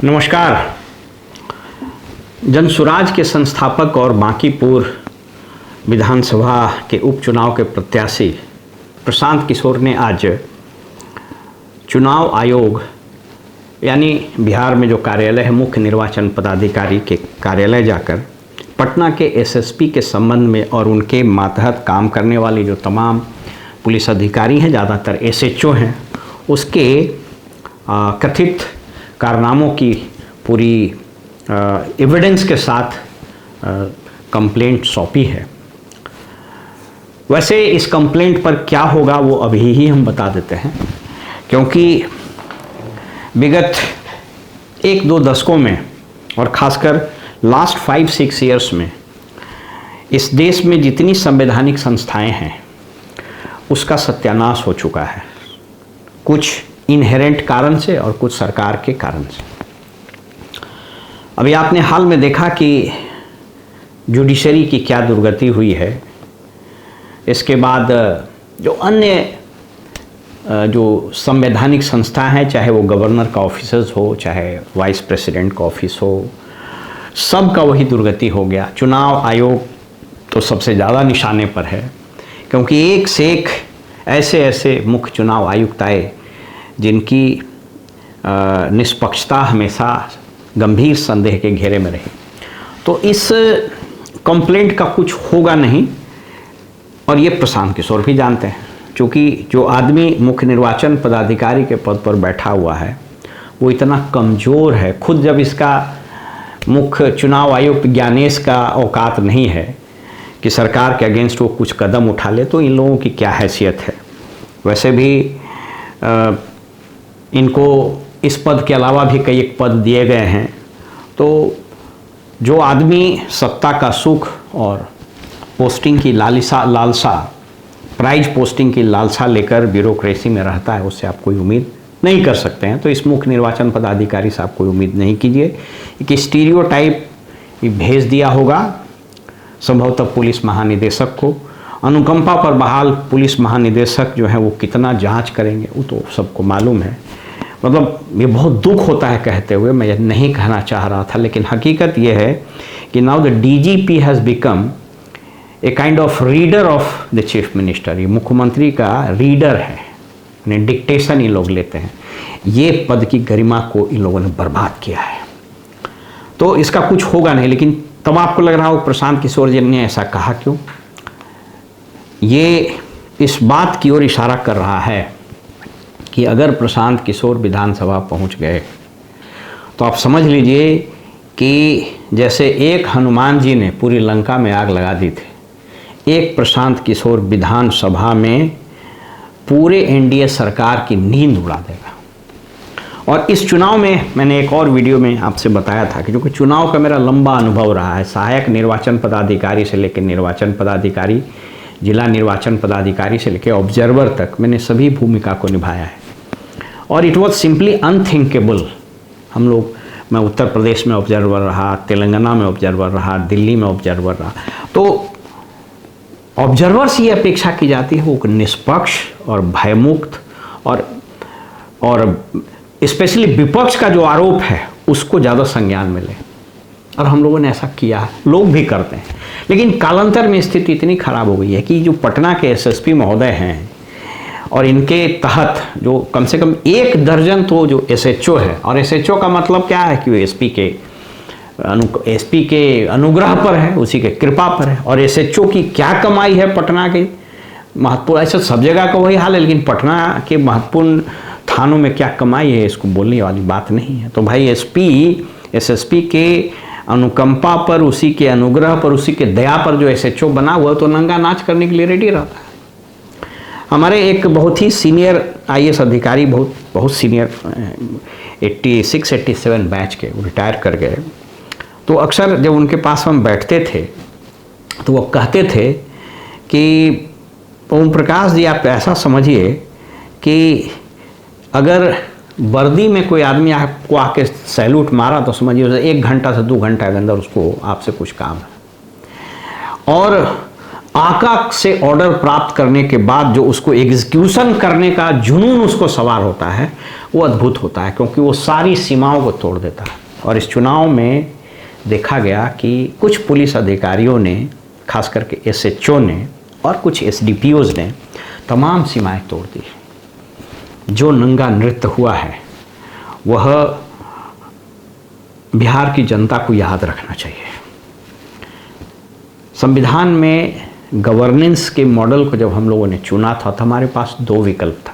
नमस्कार। जनसुराज के संस्थापक और बांकीपुर विधानसभा के उपचुनाव के प्रत्याशी प्रशांत किशोर ने आज चुनाव आयोग यानी बिहार में जो कार्यालय है मुख्य निर्वाचन पदाधिकारी के कार्यालय जाकर पटना के एसएसपी के संबंध में और उनके मातहत काम करने वाली जो तमाम पुलिस अधिकारी हैं, ज़्यादातर एसएचओ हैं, उसके कथित कारनामों की पूरी एविडेंस के साथ कंप्लेंट सौंपी है। वैसे इस कंप्लेंट पर क्या होगा वो अभी ही हम बता देते हैं, क्योंकि विगत 1-2 दशकों में और ख़ासकर लास्ट 5-6 ईयर्स में इस देश में जितनी संवैधानिक संस्थाएं हैं उसका सत्यानाश हो चुका है, कुछ इनहेरेंट कारण से और कुछ सरकार के कारण से। अभी आपने हाल में देखा कि जुडिशरी की क्या दुर्गति हुई है। इसके बाद जो अन्य जो संवैधानिक संस्था हैं, चाहे वो गवर्नर का ऑफिसर्स हो, चाहे वाइस प्रेसिडेंट का ऑफिस हो, सब का वही दुर्गति हो गया। चुनाव आयोग तो सबसे ज़्यादा निशाने पर है, क्योंकि एक से एक ऐसे मुख्य चुनाव आयुक्त आए जिनकी निष्पक्षता हमेशा गंभीर संदेह के घेरे में रही। तो इस कंप्लेंट का कुछ होगा नहीं, और ये प्रशांत किशोर भी जानते हैं, क्योंकि जो आदमी मुख्य निर्वाचन पदाधिकारी के पद पर बैठा हुआ है वो इतना कमज़ोर है। खुद जब इसका मुख्य चुनाव आयुक्त ज्ञानेश का औकात नहीं है कि सरकार के अगेंस्ट वो कुछ कदम उठा ले, तो इन लोगों की क्या हैसियत है। वैसे भी इनको इस पद के अलावा भी कई एक पद दिए गए हैं। तो जो आदमी सत्ता का सुख और पोस्टिंग की लालसा प्राइज पोस्टिंग की लालसा लेकर ब्यूरोक्रेसी में रहता है, उससे आप कोई उम्मीद नहीं कर सकते हैं। तो इस मुख्य निर्वाचन पदाधिकारी से आप कोई उम्मीद नहीं कीजिए कि स्टीरियोटाइप भेज दिया होगा संभवतः पुलिस महानिदेशक को। अनुकंपा पर बहाल पुलिस महानिदेशक जो है वो कितना जांच करेंगे वो तो सबको मालूम है। मतलब ये बहुत दुख होता है कहते हुए, मैं नहीं कहना चाह रहा था, लेकिन हकीकत ये है कि now the DGP has become a kind of reader of the chief minister. ये मुख्यमंत्री का रीडर है, उन्हें डिक्टेशन ये लोग लेते हैं। ये पद की गरिमा को इन लोगों ने बर्बाद किया है। तो इसका कुछ होगा नहीं, लेकिन तब आपको लग रहा हो प्रशांत किशोर जी ने ऐसा कहा क्यों। ये इस बात की ओर इशारा कर रहा है कि अगर प्रशांत किशोर विधानसभा पहुंच गए तो आप समझ लीजिए कि जैसे एक हनुमान जी ने पूरी लंका में आग लगा दी थी, एक प्रशांत किशोर विधानसभा में पूरे एनडीए सरकार की नींद उड़ा देगा। और इस चुनाव में मैंने एक और वीडियो में आपसे बताया था कि जो कि चुनाव का मेरा लंबा अनुभव रहा है, सहायक निर्वाचन पदाधिकारी से लेकर निर्वाचन पदाधिकारी, जिला निर्वाचन पदाधिकारी से लेकर ऑब्जर्वर तक मैंने सभी भूमिका को निभाया है। और इट वॉज सिंपली अनथिंकेबल। मैं उत्तर प्रदेश में ऑब्जर्वर रहा, तेलंगाना में ऑब्जर्वर रहा, दिल्ली में ऑब्जर्वर रहा। तो ऑब्जर्वर से ये अपेक्षा की जाती है वो निष्पक्ष और भयमुक्त और स्पेशली विपक्ष का जो आरोप है उसको ज़्यादा संज्ञान में ले, और हम लोगों ने ऐसा किया है, लोग भी करते हैं। लेकिन कालांतर में स्थिति इतनी खराब हो गई है कि जो पटना के एसएसपी महोदय हैं और इनके तहत जो कम से कम 1 दर्जन तो जो एसएचओ है, और एसएचओ का मतलब क्या है कि वो एसपी के अनुग्रह पर है, उसी के कृपा पर है। और एसएचओ की क्या कमाई है पटना के महत्वपूर्ण, ऐसे सब जगह का वही हाल है, लेकिन पटना के महत्वपूर्ण थानों में क्या कमाई है इसको बोलने वाली बात नहीं है। तो भाई एसएसपी के अनुकंपा पर, उसी के अनुग्रह पर, उसी के दया पर जो एसएचओ बना हुआ तो नंगा नाच करने के लिए रेडी रहता है। हमारे एक बहुत ही सीनियर आईएएस अधिकारी, बहुत सीनियर 86-87 बैच के, वो रिटायर कर गए। तो अक्सर जब उनके पास हम बैठते थे तो वो कहते थे कि ओम प्रकाश जी, आप ऐसा समझिए कि अगर वर्दी में कोई आदमी आपको आके सैल्यूट मारा तो समझिए उसे 1 घंटा से 2 घंटा के अंदर उसको आपसे कुछ काम है। और आका से ऑर्डर प्राप्त करने के बाद जो उसको एग्जीक्यूशन करने का जुनून उसको सवार होता है वो अद्भुत होता है, क्योंकि वो सारी सीमाओं को तोड़ देता है। और इस चुनाव में देखा गया कि कुछ पुलिस अधिकारियों ने, खास करके एसएचओ ने और कुछ एसडीपीओज ने तमाम सीमाएं तोड़ दी। जो नंगा नृत्य हुआ है वह बिहार की जनता को याद रखना चाहिए। संविधान में गवर्नेंस के मॉडल को जब हम लोगों ने चुना था तो हमारे पास दो विकल्प था।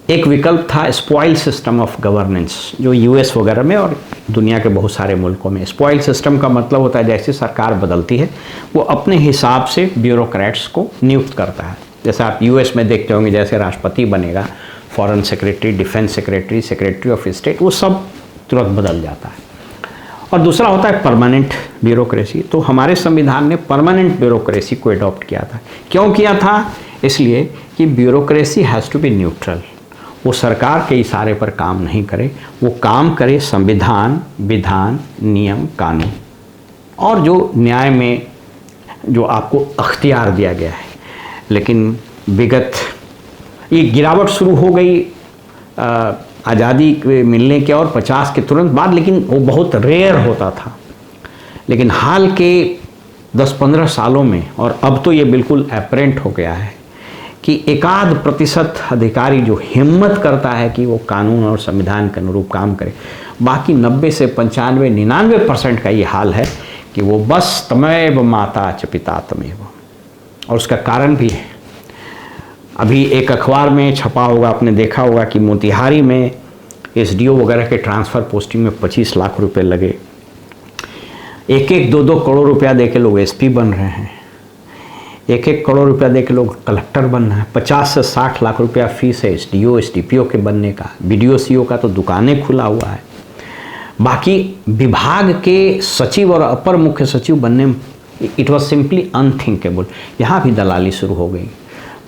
एक विकल्प था स्पॉइल सिस्टम ऑफ गवर्नेंस, जो यूएस वगैरह में और दुनिया के बहुत सारे मुल्कों में स्पॉइल सिस्टम का मतलब होता है जैसे सरकार बदलती है वो अपने हिसाब से ब्यूरोक्रेट्स को नियुक्त करता है। जैसे आप यूएस में देखते होंगे, जैसे राष्ट्रपति बनेगा, foreign secretary, defence secretary, secretary of state, वो सब तुरंत बदल जाता है। और दूसरा होता है परमानेंट ब्यूरोक्रेसी। तो हमारे संविधान ने परमानेंट ब्यूरोक्रेसी को अडॉप्ट किया था। क्यों किया था? इसलिए कि bureaucracy has to be neutral. वो सरकार के इशारे पर काम नहीं करे, वो काम करे संविधान, विधान, नियम, कानून और जो न्याय में जो आपको अख्तियार दिया गया है। लेकिन विगत ये गिरावट शुरू हो गई आज़ादी मिलने के और 50 के तुरंत बाद, लेकिन वो बहुत रेयर होता था। लेकिन हाल के 10-15 सालों में, और अब तो ये बिल्कुल एपरेंट हो गया है कि एकाध प्रतिशत अधिकारी जो हिम्मत करता है कि वो कानून और संविधान के अनुरूप काम करे, बाकी 90 से 95-99% का ये हाल है कि वो बस तमेव माता च पिता तमेव। और उसका कारण भी है, अभी एक अखबार में छपा होगा, आपने देखा होगा कि मोतिहारी में एसडीओ वगैरह के ट्रांसफ़र पोस्टिंग में 25 लाख रुपए लगे। 1-1, 2-2 करोड़ रुपया दे के लोग एसपी बन रहे हैं, 1-1 करोड़ रुपया दे के लोग कलेक्टर बन रहे हैं। 50 से 60 लाख रुपया फीस है एसडीओ, एसडीपीओ के बनने का। बीडीओ सीओ का तो दुकानें खुला हुआ है। बाकी विभाग के सचिव और अपर मुख्य सचिव बनने में इट वॉज सिंपली अनथिंकेबल। यहाँ भी दलाली शुरू हो गई।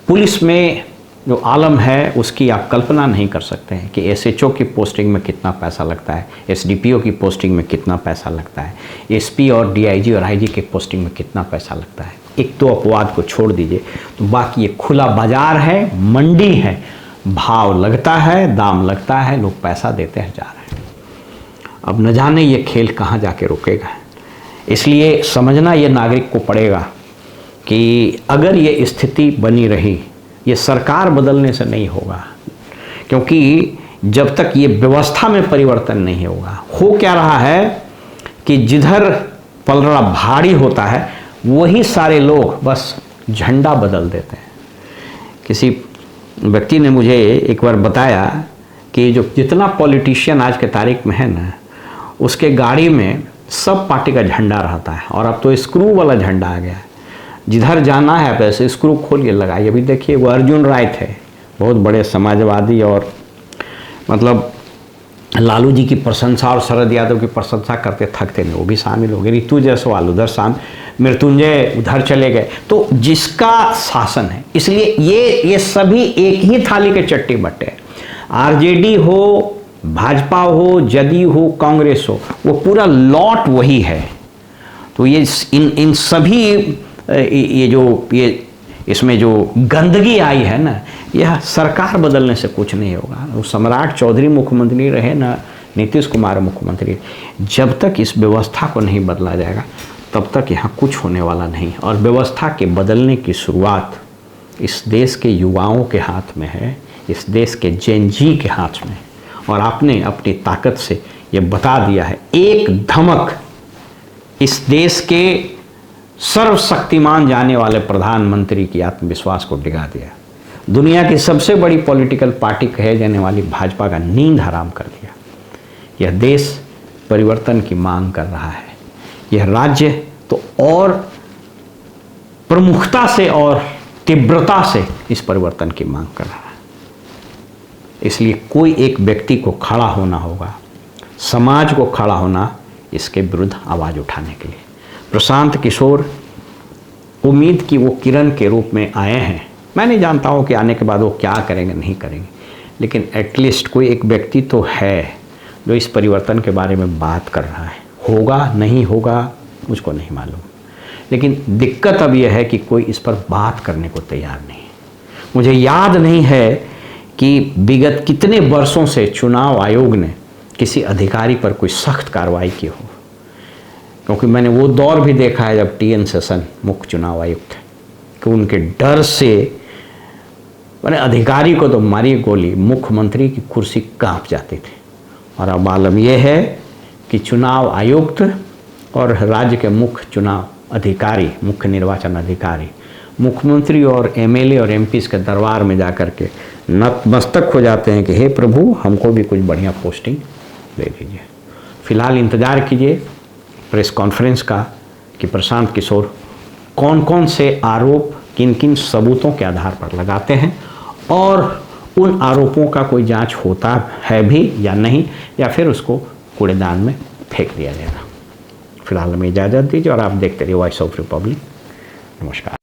पुलिस में जो आलम है उसकी आप कल्पना नहीं कर सकते हैं कि एसएचओ की पोस्टिंग में कितना पैसा लगता है, एसडीपीओ की पोस्टिंग में कितना पैसा लगता है, एसपी और डीआईजी और आईजी के पोस्टिंग में कितना पैसा लगता है। एक दो अपवाद को छोड़ दीजिए तो बाकी ये खुला बाजार है, मंडी है, भाव लगता है, दाम लगता है, लोग पैसा देते हैं, जा रहे हैं। अब न जाने ये खेल कहाँ जाके रुकेगा। इसलिए समझना ये नागरिक को पड़ेगा कि अगर ये स्थिति बनी रही, ये सरकार बदलने से नहीं होगा, क्योंकि जब तक ये व्यवस्था में परिवर्तन नहीं होगा। हो क्या रहा है कि जिधर पलड़ा भारी होता है वही सारे लोग बस झंडा बदल देते हैं। किसी व्यक्ति ने मुझे एक बार बताया कि जो जितना पॉलिटिशियन आज के तारीख में है ना, उसके गाड़ी में सब पार्टी का झंडा रहता है, और अब तो स्क्रू वाला झंडा आ गया है। जिधर जाना है वैसे स्क्रू खोल के लगाइए। अभी देखिए वो अर्जुन राय थे, बहुत बड़े समाजवादी, और मतलब लालू जी की प्रशंसा और शरद यादव की प्रशंसा करते थकते नहीं, वो भी शामिल हो गए। ऋतु जायसवाल उधर मृत्युंजय उधर चले गए। तो जिसका शासन है, इसलिए ये सभी एक ही थाली के चट्टी बट्टे। आरजेडी हो, भाजपा हो, जदयू हो, कांग्रेस हो, वो पूरा लॉट वही है। तो ये इन सभी ये इसमें जो गंदगी आई है ना, यह सरकार बदलने से कुछ नहीं होगा। वो सम्राट चौधरी मुख्यमंत्री रहे ना, नीतीश कुमार मुख्यमंत्री, जब तक इस व्यवस्था को नहीं बदला जाएगा तब तक यहाँ कुछ होने वाला नहीं। और व्यवस्था के बदलने की शुरुआत इस देश के युवाओं के हाथ में है, इस देश के जेन जी के हाथ में। और आपने अपनी ताकत से ये बता दिया है, एक धमक इस देश के सर्वशक्तिमान जाने वाले प्रधानमंत्री की आत्मविश्वास को डिगा दिया। दुनिया की सबसे बड़ी पॉलिटिकल पार्टी कहे जाने वाली भाजपा का नींद हराम कर दिया। यह देश परिवर्तन की मांग कर रहा है। यह राज्य तो और प्रमुखता से और तीव्रता से इस परिवर्तन की मांग कर रहा है। इसलिए कोई एक व्यक्ति को खड़ा होना होगा, समाज को खड़ा होना इसके विरुद्ध आवाज़ उठाने के लिए। प्रशांत किशोर उम्मीद की वो किरण के रूप में आए हैं। मैं नहीं जानता हूँ कि आने के बाद वो क्या करेंगे नहीं करेंगे, लेकिन एटलीस्ट कोई एक व्यक्ति तो है जो इस परिवर्तन के बारे में बात कर रहा है। होगा नहीं होगा मुझको नहीं मालूम, लेकिन दिक्कत अब यह है कि कोई इस पर बात करने को तैयार नहीं है। मुझे याद नहीं है कि विगत कितने वर्षों से चुनाव आयोग ने किसी अधिकारी पर कोई सख्त कार्रवाई की हो, क्योंकि मैंने वो दौर भी देखा है जब टी एन सेशन मुख्य चुनाव आयुक्त थे, कि उनके डर से मैंने अधिकारी को तो मारी गोली, मुख्यमंत्री की कुर्सी कांप जाती थी। और अब मालूम यह है कि चुनाव आयुक्त और राज्य के मुख्य चुनाव अधिकारी, मुख्य निर्वाचन अधिकारी, मुख्यमंत्री और एमएलए और एमपीस के दरबार में जाकर के नतमस्तक हो जाते हैं कि हे प्रभु, हमको भी कुछ बढ़िया पोस्टिंग दे दीजिए। फिलहाल इंतज़ार कीजिए प्रेस कॉन्फ्रेंस का कि प्रशांत किशोर कौन कौन से आरोप किन किन सबूतों के आधार पर लगाते हैं और उन आरोपों का कोई जांच होता है भी या नहीं, या फिर उसको कूड़ेदान में फेंक दिया जाएगा। फिलहाल हमें इजाज़त दीजिए और आप देखते रहिए वॉइस ऑफ रिपब्लिक। नमस्कार।